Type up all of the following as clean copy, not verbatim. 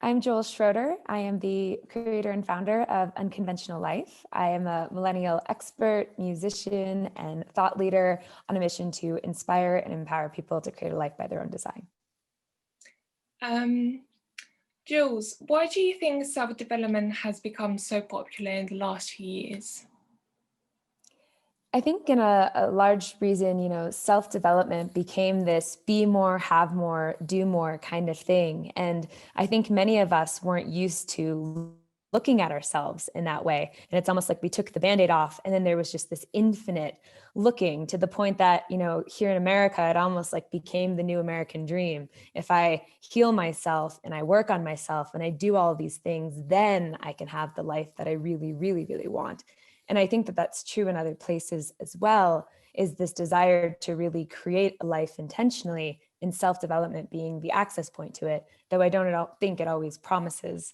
I'm Jules Schroeder. I am the creator and founder of Unconventional Life. I am a millennial expert, musician, and thought leader on a mission to inspire and empower people to create a life by their own design. Jules, why do you think self-development has become so popular in the last few years? I think in a large reason, self-development became this be more, have more, do more kind of thing. And I think many of us weren't used to looking at ourselves in that way. And it's almost like we took the Band-Aid off and then there was just this infinite looking to the point that, here in America, it almost like became the new American dream. If I heal myself and I work on myself and I do all of these things, then I can have the life that I really, really, really want. And I think that that's true in other places as well, is this desire to really create a life intentionally, and self-development being the access point to it, though I don't think it always promises,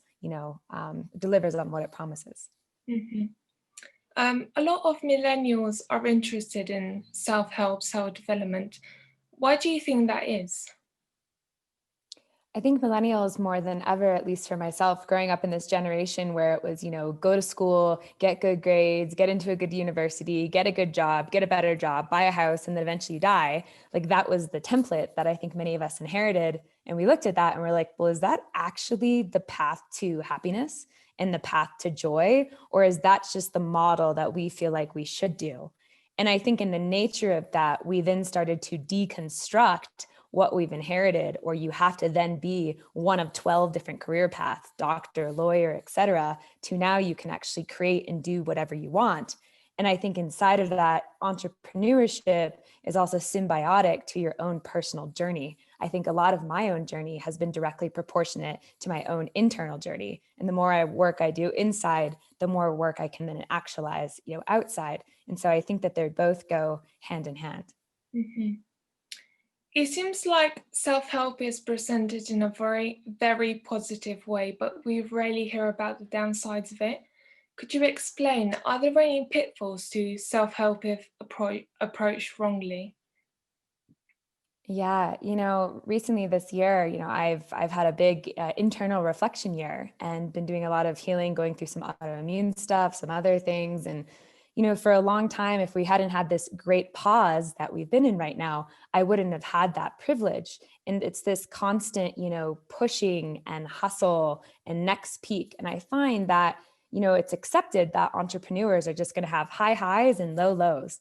delivers on what it promises. Mm-hmm. A lot of millennials are interested in self-help, self-development. Why do you think that is? I think millennials more than ever, at least for myself, growing up in this generation where it was, go to school, get good grades, get into a good university, get a good job, get a better job, buy a house, and then eventually die. Like that was the template that I think many of us inherited. And we looked at that and we're like, well, is that actually the path to happiness and the path to joy? Or is that just the model that we feel like we should do? And I think in the nature of that, we then started to deconstruct what we've inherited, or you have to then be one of 12 different career paths, doctor, lawyer, et cetera, to now you can actually create and do whatever you want. And I think inside of that, entrepreneurship is also symbiotic to your own personal journey. I think a lot of my own journey has been directly proportionate to my own internal journey. And the more work I do inside, the more work I can then actualize, outside. And so I think that they both go hand in hand. Mm-hmm. It seems like self-help is presented in a very, very positive way, but we rarely hear about the downsides of it. Could you explain, are there any pitfalls to self-help if approached wrongly? Yeah, recently this year, I've had a big internal reflection year and been doing a lot of healing, going through some autoimmune stuff, some other things. And, for a long time, if we hadn't had this great pause that we've been in right now, I wouldn't have had that privilege. And it's this constant, pushing and hustle and next peak. And I find that, it's accepted that entrepreneurs are just going to have high highs and low lows.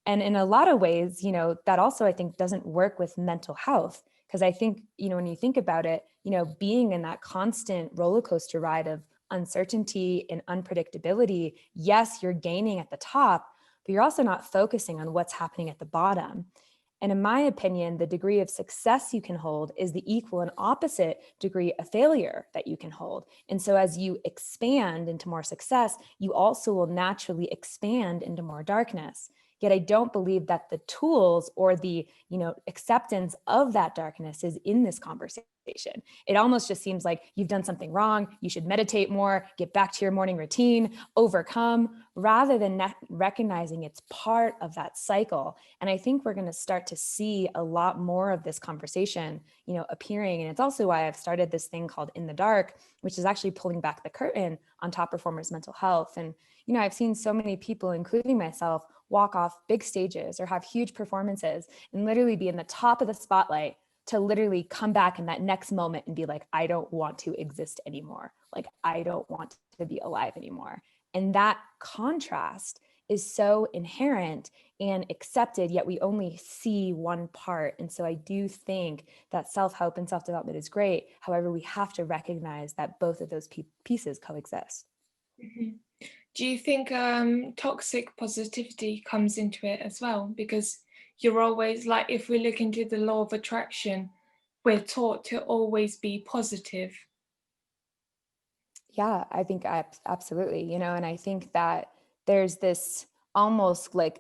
And in a lot of ways, that also I think doesn't work with mental health. Because I think, when you think about it, being in that constant roller coaster ride of uncertainty and unpredictability, yes, you're gaining at the top, but you're also not focusing on what's happening at the bottom. And in my opinion, the degree of success you can hold is the equal and opposite degree of failure that you can hold. And so as you expand into more success, you also will naturally expand into more darkness. Yet I don't believe that the tools or the, acceptance of that darkness is in this conversation. It almost just seems like you've done something wrong. You should meditate more, get back to your morning routine, overcome, rather than recognizing it's part of that cycle. And I think we're going to start to see a lot more of this conversation, appearing. And it's also why I've started this thing called In the Dark, which is actually pulling back the curtain on top performers' mental health. And, I've seen so many people, including myself, walk off big stages or have huge performances and literally be in the top of the spotlight to literally come back in that next moment and be like, I don't want to exist anymore. Like, I don't want to be alive anymore. And that contrast is so inherent and accepted, yet we only see one part. And so I do think that self-help and self-development is great. However, we have to recognize that both of those pieces coexist. Mm-hmm. Do you think toxic positivity comes into it as well? Because you're always like, if we look into the law of attraction, we're taught to always be positive. Yeah, I think absolutely, and I think that there's this almost like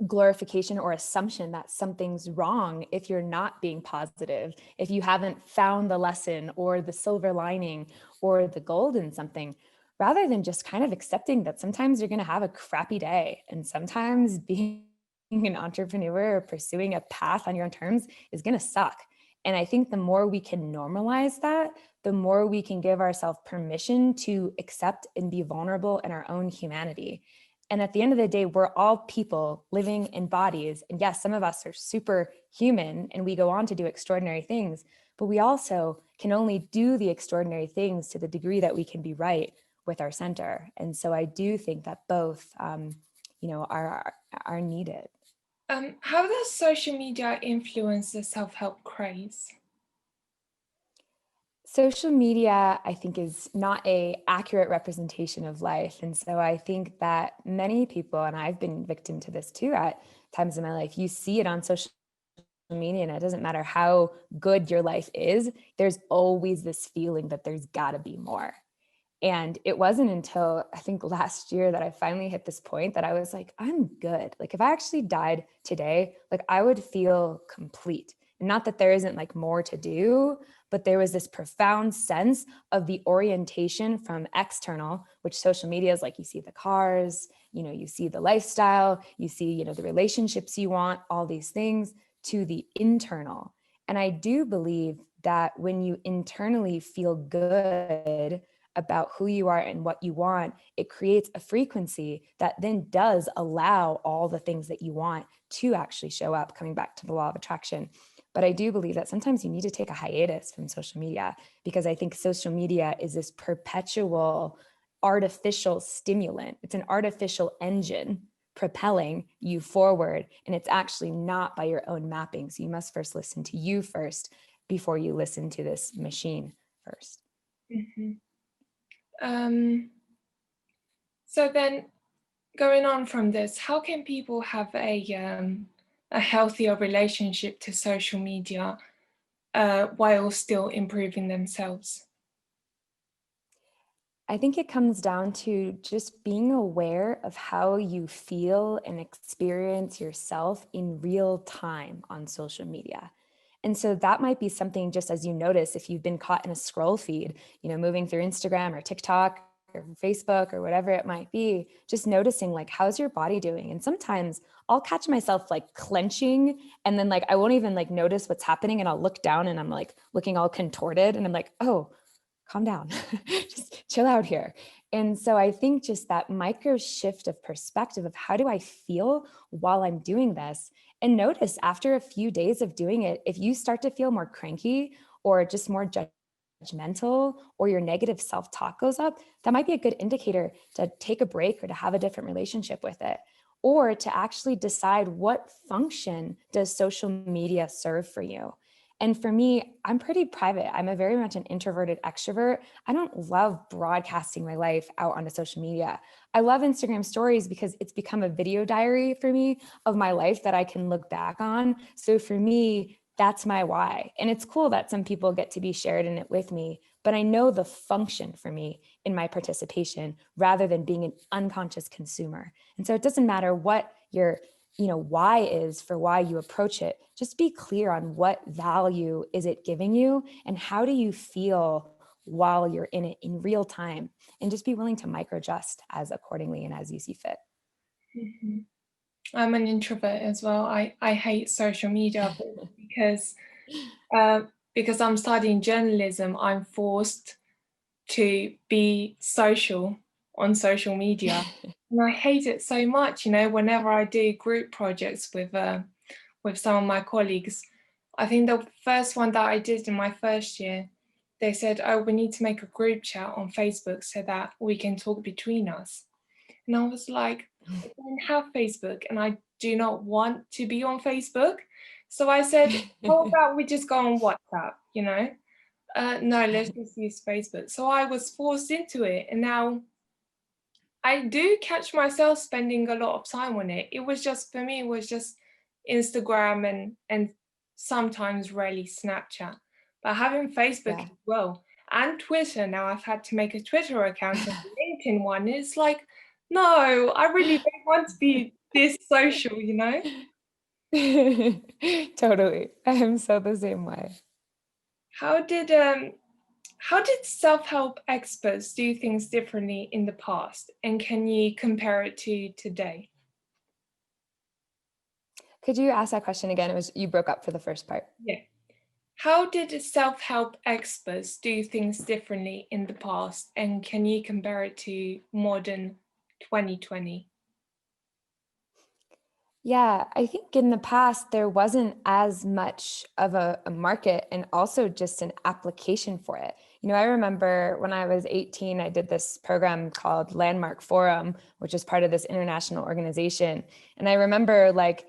glorification or assumption that something's wrong if you're not being positive, if you haven't found the lesson or the silver lining or the gold in something, rather than just kind of accepting that sometimes you're going to have a crappy day. And sometimes being an entrepreneur or pursuing a path on your own terms is going to suck. And I think the more we can normalize that, the more we can give ourselves permission to accept and be vulnerable in our own humanity. And at the end of the day, we're all people living in bodies. And yes, some of us are superhuman and we go on to do extraordinary things, but we also can only do the extraordinary things to the degree that we can be right with our center. And so I do think that both, are needed. How does social media influence the self-help craze? Social media, I think, is not a accurate representation of life. And so I think that many people, and I've been victim to this too at times in my life, you see it on social media and it doesn't matter how good your life is, there's always this feeling that there's gotta be more. And it wasn't until I think last year that I finally hit this point that I was like, I'm good. Like if I actually died today, like I would feel complete. And not that there isn't like more to do, but there was this profound sense of the orientation from external, which social media is like, you see the cars, you see the lifestyle, you see, the relationships you want, all these things, to the internal. And I do believe that when you internally feel good about who you are and what you want, it creates a frequency that then does allow all the things that you want to actually show up, coming back to the law of attraction. But I do believe that sometimes you need to take a hiatus from social media, because I think social media is this perpetual artificial stimulant. It's an artificial engine propelling you forward, and it's actually not by your own mapping. So you must first listen to you first before you listen to this machine first. Mhm. So then, going on from this, how can people have a healthier relationship to social media while still improving themselves? I think it comes down to just being aware of how you feel and experience yourself in real time on social media. And so that might be something, just as you notice, if you've been caught in a scroll feed, moving through Instagram or TikTok or Facebook or whatever it might be, just noticing like, how's your body doing? And sometimes I'll catch myself like clenching, and then like I won't even like notice what's happening, and I'll look down and I'm like looking all contorted and I'm like, oh, calm down, just chill out here. And so I think just that micro shift of perspective of how do I feel while I'm doing this? And notice after a few days of doing it, if you start to feel more cranky or just more judgmental, or your negative self-talk goes up, that might be a good indicator to take a break or to have a different relationship with it, or to actually decide what function does social media serve for you. And for me, I'm pretty private. I'm a very much an introverted extrovert. I don't love broadcasting my life out onto social media. I love Instagram stories because it's become a video diary for me of my life that I can look back on. So for me, that's my why. And it's cool that some people get to be shared in it with me, but I know the function for me in my participation rather than being an unconscious consumer. And so it doesn't matter what your why is for why you approach it. Just be clear on what value is it giving you and how do you feel while you're in it in real time, and just be willing to microadjust as accordingly and as you see fit. Mhm. I'm an introvert as well. I hate social media because uh, because I'm studying journalism, I'm forced to be social on social media. And I hate it so much, whenever I do group projects with some of my colleagues. I think the first one that I did in my first year, they said, oh, we need to make a group chat on Facebook so that we can talk between us. And I was like, I don't have Facebook and I do not want to be on Facebook. So I said, how about we just go on WhatsApp? No, let's just use Facebook. So I was forced into it. And now I do catch myself spending a lot of time on it. It was just, for me, it was just Instagram and sometimes rarely Snapchat. But having Facebook Yeah. as well and Twitter, now I've had to make a Twitter account and a LinkedIn one. It's like, no, I really don't want to be this social. Totally. I am so the same way. How did self-help experts do things differently in the past? And can you compare it to today? Could you ask that question again? You broke up for the first part. Yeah. How did self-help experts do things differently in the past, and can you compare it to modern 2020? Yeah, I think in the past there wasn't as much of a market and also just an application for it. I remember when I was 18, I did this program called Landmark Forum, which is part of this international organization. And I remember like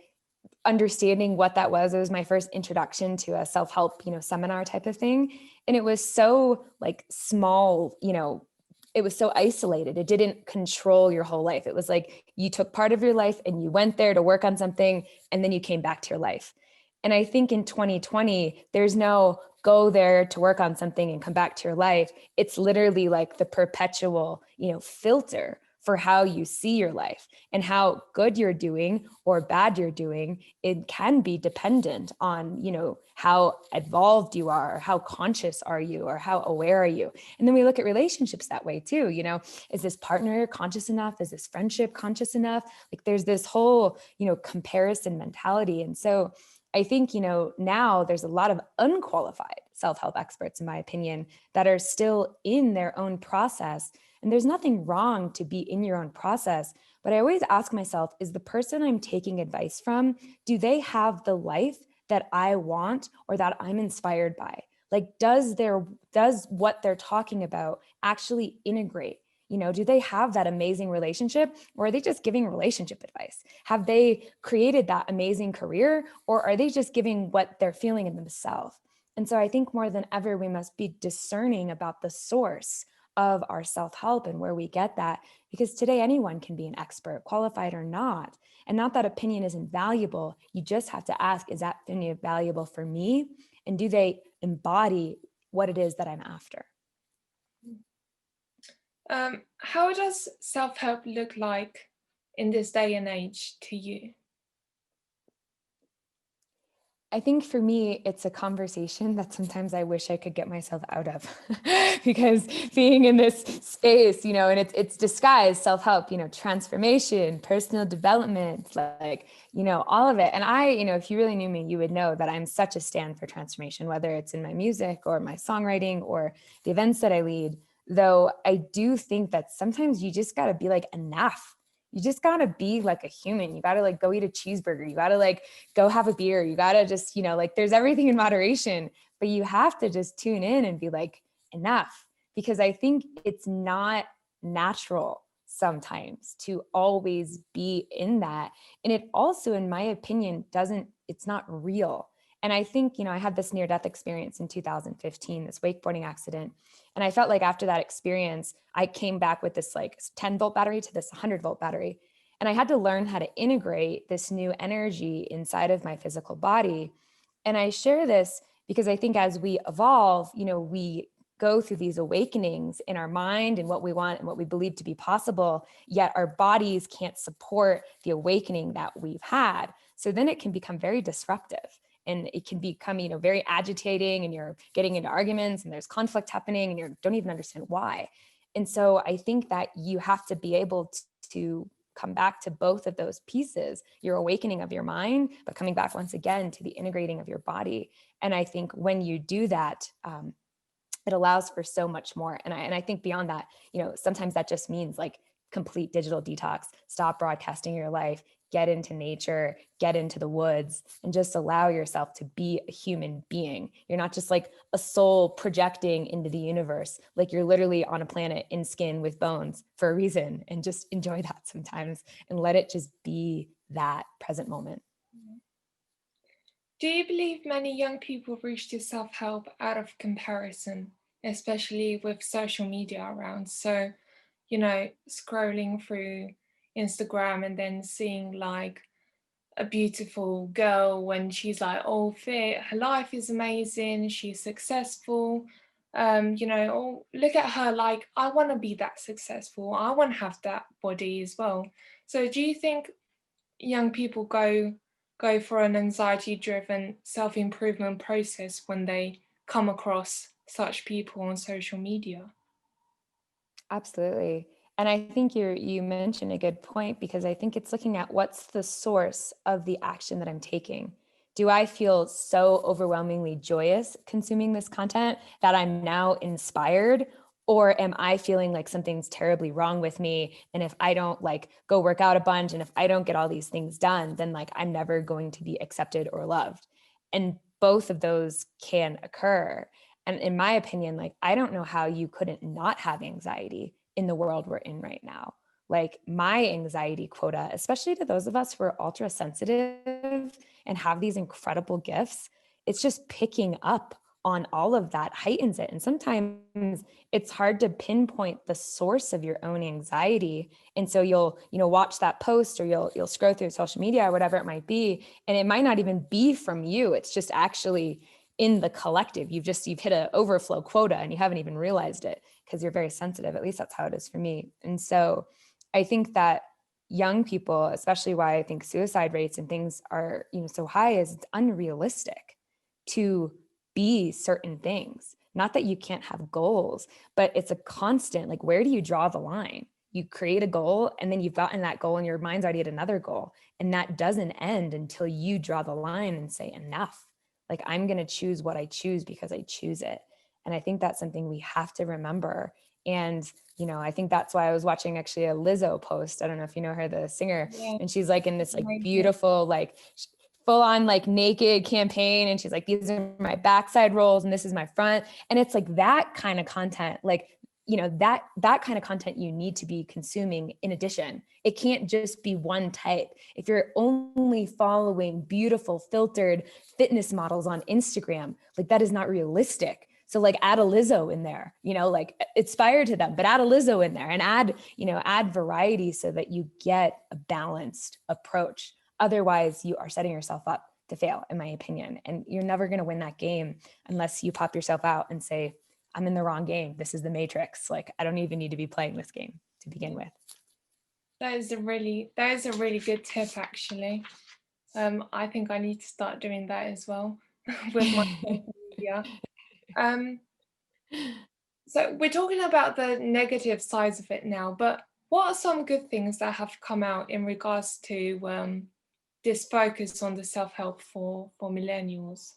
understanding what that was. It was my first introduction to a self-help, seminar type of thing. And it was so like small, it was so isolated. It didn't control your whole life. It was like you took part of your life and you went there to work on something and then you came back to your life. And I think in 2020, there's no go there to work on something and come back to your life. It's literally like the perpetual, filter for how you see your life and how good you're doing or bad you're doing. It can be dependent on, how evolved you are, or how conscious are you, or how aware are you. And then we look at relationships that way too. Is this partner conscious enough? Is this friendship conscious enough? Like there's this whole, comparison mentality. And so I think, now there's a lot of unqualified self-help experts, in my opinion, that are still in their own process. And there's nothing wrong to be in your own process. But I always ask myself, is the person I'm taking advice from, do they have the life that I want or that I'm inspired by? Like, does what they're talking about actually integrate? Do they have that amazing relationship, or are they just giving relationship advice? Have they created that amazing career, or are they just giving what they're feeling in themselves? And so I think more than ever, we must be discerning about the source of our self-help and where we get that, because today anyone can be an expert, qualified or not. And not that opinion isn't valuable. You just have to ask, is that opinion valuable for me? And do they embody what it is that I'm after? How does self-help look like in this day and age to you? I think for me, it's a conversation that sometimes I wish I could get myself out of because being in this space, and it's disguised self-help, transformation, personal development, like, all of it. And I, if you really knew me, you would know that I'm such a stand for transformation, whether it's in my music or my songwriting or the events that I lead. Though I do think that sometimes you just got to be like, enough. You just got to be like a human. You got to like go eat a cheeseburger. You got to like go have a beer. You got to just, like there's everything in moderation, but you have to just tune in and be like, enough. Because I think it's not natural sometimes to always be in that. And it also, in my opinion, it's not real. And I think, I had this near death experience in 2015, this wakeboarding accident. And I felt like after that experience, I came back with this like 10-volt battery to this 100-volt battery. And I had to learn how to integrate this new energy inside of my physical body. And I share this because I think as we evolve, we go through these awakenings in our mind and what we want and what we believe to be possible, yet our bodies can't support the awakening that we've had. So then it can become very disruptive. And it can become, very agitating, and you're getting into arguments and there's conflict happening and you don't even understand why. And so I think that you have to be able to come back to both of those pieces, your awakening of your mind, but coming back once again to the integrating of your body. And I think when you do that, it allows for so much more. And I think beyond that, sometimes that just means like complete digital detox, stop broadcasting your life, get into nature, get into the woods, and just allow yourself to be a human being. You're not just like a soul projecting into the universe. Like you're literally on a planet in skin with bones for a reason, and just enjoy that sometimes and let it just be that present moment. Do you believe many young people reach to self-help out of comparison, especially with social media around? So, scrolling through Instagram and then seeing like a beautiful girl when she's like all fit, her life is amazing, she's successful. Oh, look at her, like, I want to be that successful, I want to have that body as well. So do you think young people go for an anxiety driven self-improvement process when they come across such people on social media? Absolutely. And I think you mentioned a good point, because I think it's looking at what's the source of the action that I'm taking. do I feel so overwhelmingly joyous consuming this content that I'm now inspired? Or am I feeling like something's terribly wrong with me? And if I don't like go work out a bunch, and if I don't get all these things done, then like I'm never going to be accepted or loved. And both of those can occur. And in my opinion, like, I don't know how you couldn't not have anxiety in the world we're in right now. Like, my anxiety quota, especially to those of us who are ultra sensitive and have these incredible gifts, it's just picking up on all of that heightens it. And sometimes it's hard to pinpoint the source of your own anxiety. And so you'll, watch that post, or you'll scroll through social media or whatever it might be, and it might not even be from you. It's just actually in the collective. You've hit an overflow quota and you haven't even realized it because you're very sensitive. At least that's how it is for me. And so I think that young people, especially why I think suicide rates and things are, so high, is it's unrealistic to be certain things. Not that you can't have goals, but it's a constant, like, where do you draw the line? You create a goal and then you've gotten that goal and your mind's already at another goal. And that doesn't end until you draw the line and say, enough. Like, I'm going to choose what I choose because I choose it. And I think that's something we have to remember. And, I think that's why I was watching actually a Lizzo post. I don't know if you know her, the singer, Yeah, and she's like in this like amazing. beautiful, like full on like naked campaign. And she's like, these are my backside rolls and this is my front. And it's like that kind of content, like, that kind of content you need to be consuming in addition. It can't just be one type. If you're only following beautiful filtered fitness models on Instagram, like, that is not realistic. So like, add a Lizzo in there, like, aspire to them, but add a Lizzo in there and add variety so that you get a balanced approach. Otherwise, you are setting yourself up to fail, in my opinion. And you're never going to win that game unless you pop yourself out and say, I'm in the wrong game. This is the Matrix. Like, I don't even need to be playing this game to begin with. That is a really good tip, actually. I think I need to start doing that as well with my social media. So we're talking about the negative sides of it now, but what are some good things that have come out in regards to this focus on the self-help for millennials?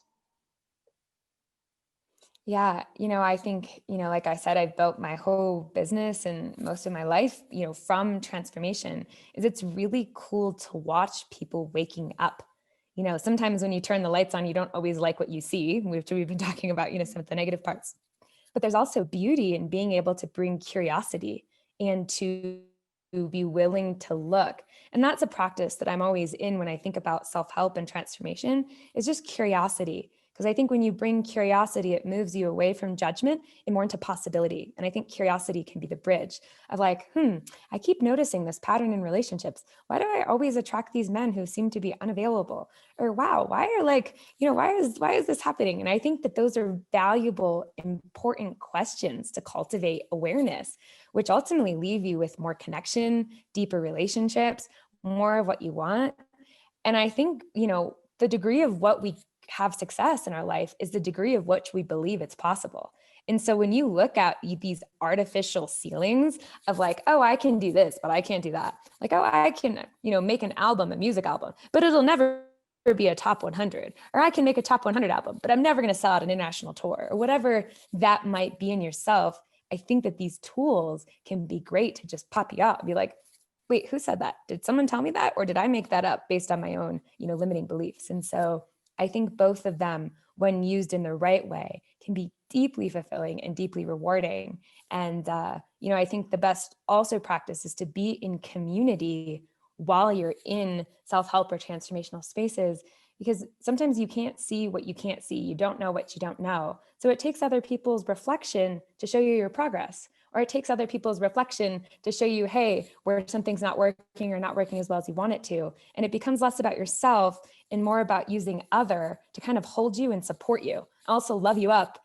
Yeah, I think, like I said, I've built my whole business and most of my life, from transformation. Is it's really cool to watch people waking up. Sometimes when you turn the lights on, you don't always like what you see, which we've been talking about, some of the negative parts. But there's also beauty in being able to bring curiosity and to be willing to look. And that's a practice that I'm always in when I think about self-help and transformation, is just curiosity. Because I think when you bring curiosity, it moves you away from judgment and more into possibility. And I think curiosity can be the bridge of like, I keep noticing this pattern in relationships. Why do I always attract these men who seem to be unavailable? Or wow, why is this happening? And I think that those are valuable, important questions to cultivate awareness, which ultimately leave you with more connection, deeper relationships, more of what you want. And I think, the degree of what we have success in our life is the degree of which we believe it's possible. And so when you look at these artificial ceilings of like, oh, I can do this, but I can't do that. Like, oh, I can, make an album, a music album, but it'll never be a top 100. Or I can make a top 100 album, but I'm never going to sell out an international tour, or whatever that might be in yourself. I think that these tools can be great to just pop you out and be like, wait, who said that? Did someone tell me that? Or did I make that up based on my own, limiting beliefs? And so I think both of them, when used in the right way, can be deeply fulfilling and deeply rewarding. And, I think the best also practice is to be in community while you're in self-help or transformational spaces, because sometimes you can't see what you can't see. You don't know what you don't know. So it takes other people's reflection to show you your progress, or it takes other people's reflection to show you, hey, where something's not working or not working as well as you want it to. And it becomes less about yourself and more about using other to kind of hold you and support you. Also love you up,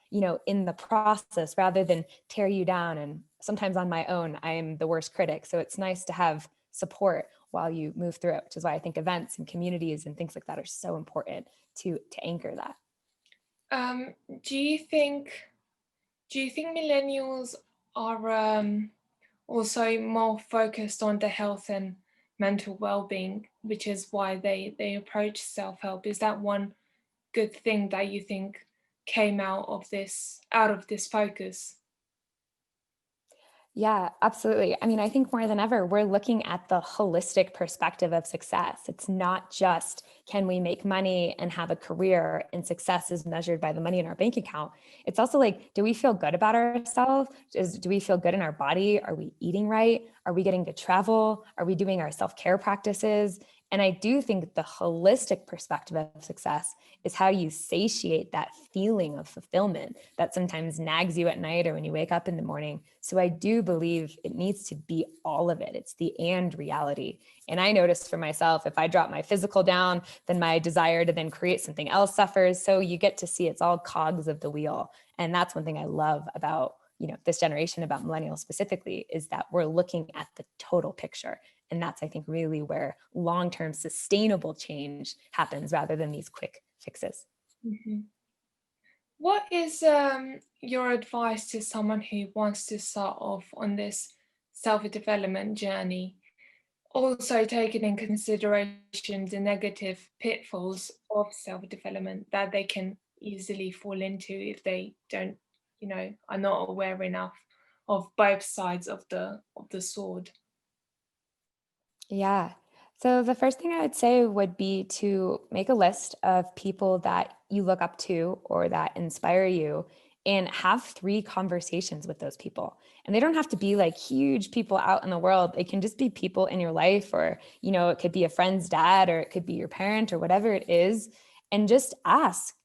in the process rather than tear you down. And sometimes on my own, I am the worst critic. So it's nice to have support while you move through it, which is why I think events and communities and things like that are so important to anchor that. Do you think millennials are also more focused on the health and mental well-being, which is why they approach self-help? Is that one good thing that you think came out of this focus? Yeah, absolutely. I mean, I think more than ever, we're looking at the holistic perspective of success. It's not just can we make money and have a career, and success is measured by the money in our bank account. It's also like, do we feel good about ourselves? Do we feel good in our body? Are we eating right? Are we getting to travel? Are we doing our self-care practices? And I do think the holistic perspective of success is how you satiate that feeling of fulfillment that sometimes nags you at night or when you wake up in the morning. So I do believe it needs to be all of it. It's the and reality. And I noticed for myself, if I drop my physical down, then my desire to then create something else suffers. So you get to see it's all cogs of the wheel. And that's one thing I love about this generation, about millennials specifically, is that we're looking at the total picture. And that's, I think, really where long-term sustainable change happens rather than these quick fixes. Mhm. What is your advice to someone who wants to start off on this self-development journey? Also taking in consideration the negative pitfalls of self-development that they can easily fall into if they don't, are not aware enough of both sides of the sword. Yeah. So the first thing I would say would be to make a list of people that you look up to or that inspire you, and have 3 conversations with those people. And they don't have to be like huge people out in the world. It can just be people in your life, or, it could be a friend's dad, or it could be your parent, or whatever it is. And just ask,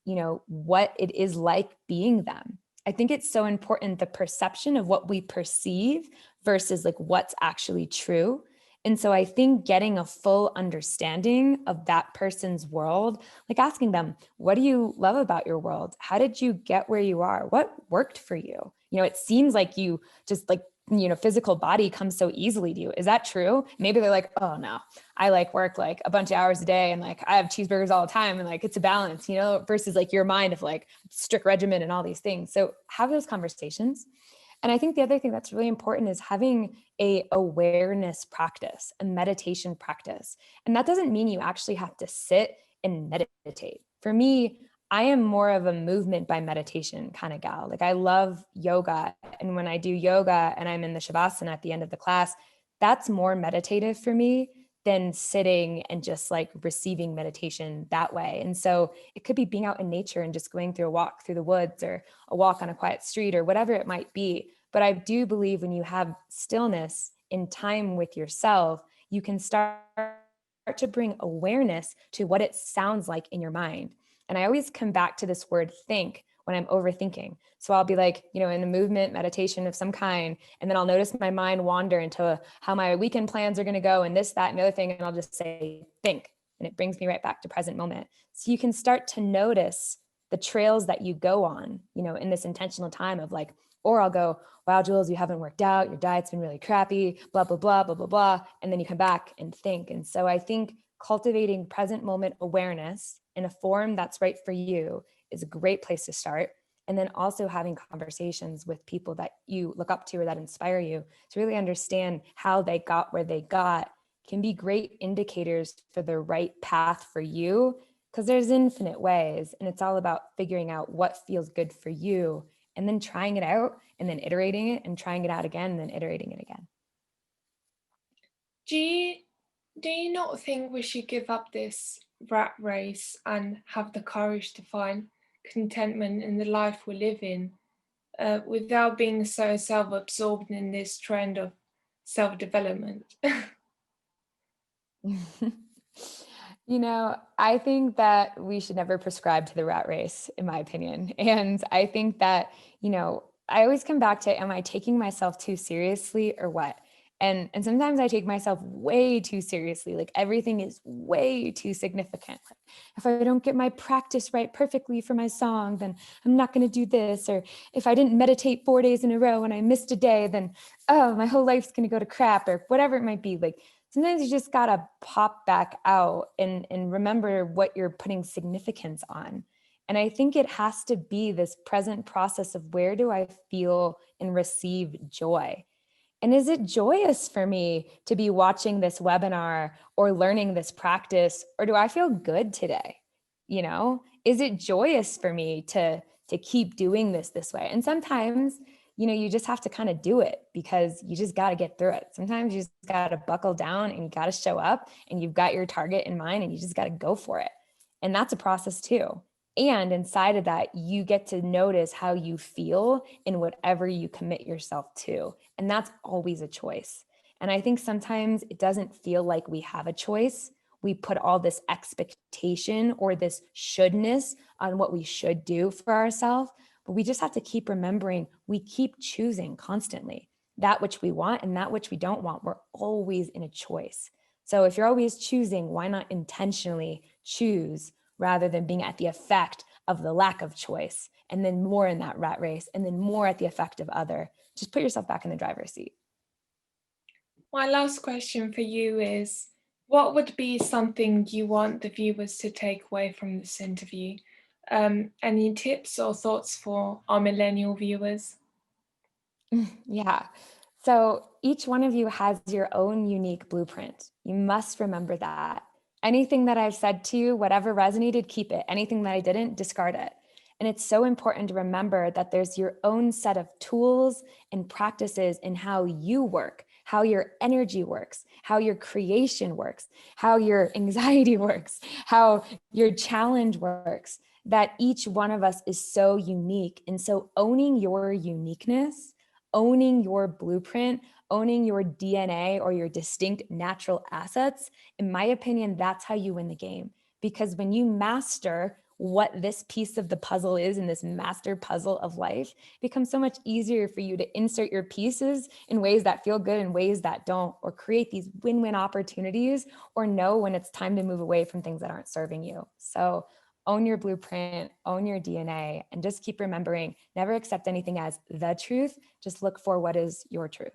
what it is like being them. I think it's so important, the perception of what we perceive versus like what's actually true. And so I think getting a full understanding of that person's world, like asking them, what do you love about your world? How did you get where you are? What worked for you? It seems like you just like, physical body comes so easily to you. Is that true? Maybe they're like, oh no, I like work like a bunch of hours a day and like I have cheeseburgers all the time and like it's a balance, versus like your mind of like strict regimen and all these things. So have those conversations. And I think the other thing that's really important is having a awareness practice, a meditation practice. And that doesn't mean you actually have to sit and meditate. For me, I am more of a movement by meditation kind of gal. Like I love yoga. And when I do yoga and I'm in the shavasana at the end of the class, that's more meditative for me than sitting and just like receiving meditation that way. And so it could be being out in nature and just going through a walk through the woods, or a walk on a quiet street, or whatever it might be. But I do believe when you have stillness in time with yourself, you can start to bring awareness to what it sounds like in your mind. And I always come back to this word think when I'm overthinking. So I'll be like, in a movement meditation of some kind, and then I'll notice my mind wander into how my weekend plans are going to go and this, that, and the other thing. And I'll just say, think. And it brings me right back to present moment. So you can start to notice the trails that you go on, in this intentional time of like, or I'll go, wow, Jules, you haven't worked out. Your diet's been really crappy, blah, blah, blah, blah, blah, blah. And then you come back and think. And so I think cultivating present moment awareness in a form that's right for you is a great place to start. And then also having conversations with people that you look up to or that inspire you to really understand how they got where they got can be great indicators for the right path for you, because there's infinite ways. And it's all about figuring out what feels good for you and then trying it out and then iterating it and trying it out again and then iterating it again. Do you do you not think we should give up this rat race and have the courage to find contentment in the life we live in, without being so self-absorbed in this trend of self-development? I think that we should never prescribe to the rat race, in my opinion. And I think that, I always come back to, am I taking myself too seriously or what? And sometimes I take myself way too seriously. Like everything is way too significant. Like, if I don't get my practice right perfectly for my song, then I'm not going to do this. Or if I didn't meditate 4 days in a row and I missed a day, then, oh, my whole life's going to go to crap, or whatever it might be. Like sometimes you just got to pop back out and remember what you're putting significance on. And I think it has to be this present process of, where do I feel and receive joy? And is it joyous for me to be watching this webinar or learning this practice, or do I feel good today? Is it joyous for me to keep doing this way? And sometimes, you just have to kind of do it because you just got to get through it. Sometimes you just got to buckle down and you got to show up and you've got your target in mind and you just got to go for it. And that's a process too. And inside of that, you get to notice how you feel in whatever you commit yourself to. And that's always a choice. And I think sometimes it doesn't feel like we have a choice. We put all this expectation or this shouldness on what we should do for ourselves. But we just have to keep remembering we keep choosing constantly that which we want and that which we don't want. We're always in a choice. So if you're always choosing, why not intentionally choose rather than being at the effect of the lack of choice and then more in that rat race and then more at the effect of other? Just put yourself back in the driver's seat. My last question for you is, what would be something you want the viewers to take away from this interview? Any tips or thoughts for our millennial viewers? Yeah. So each one of you has your own unique blueprint. You must remember that. Anything that I've said to you, whatever resonated, keep it. Anything that I didn't, discard it. And it's so important to remember that there's your own set of tools and practices in how you work, how your energy works, how your creation works, how your anxiety works, how your challenge works, that each one of us is so unique. And so owning your uniqueness, owning your blueprint, owning your DNA or your distinct natural assets, in my opinion, that's how you win the game. Because when you master what this piece of the puzzle is in this master puzzle of life, it becomes so much easier for you to insert your pieces in ways that feel good and ways that don't, or create these win-win opportunities, or know when it's time to move away from things that aren't serving you. So own your blueprint, own your DNA, and just keep remembering, never accept anything as the truth. Just look for what is your truth.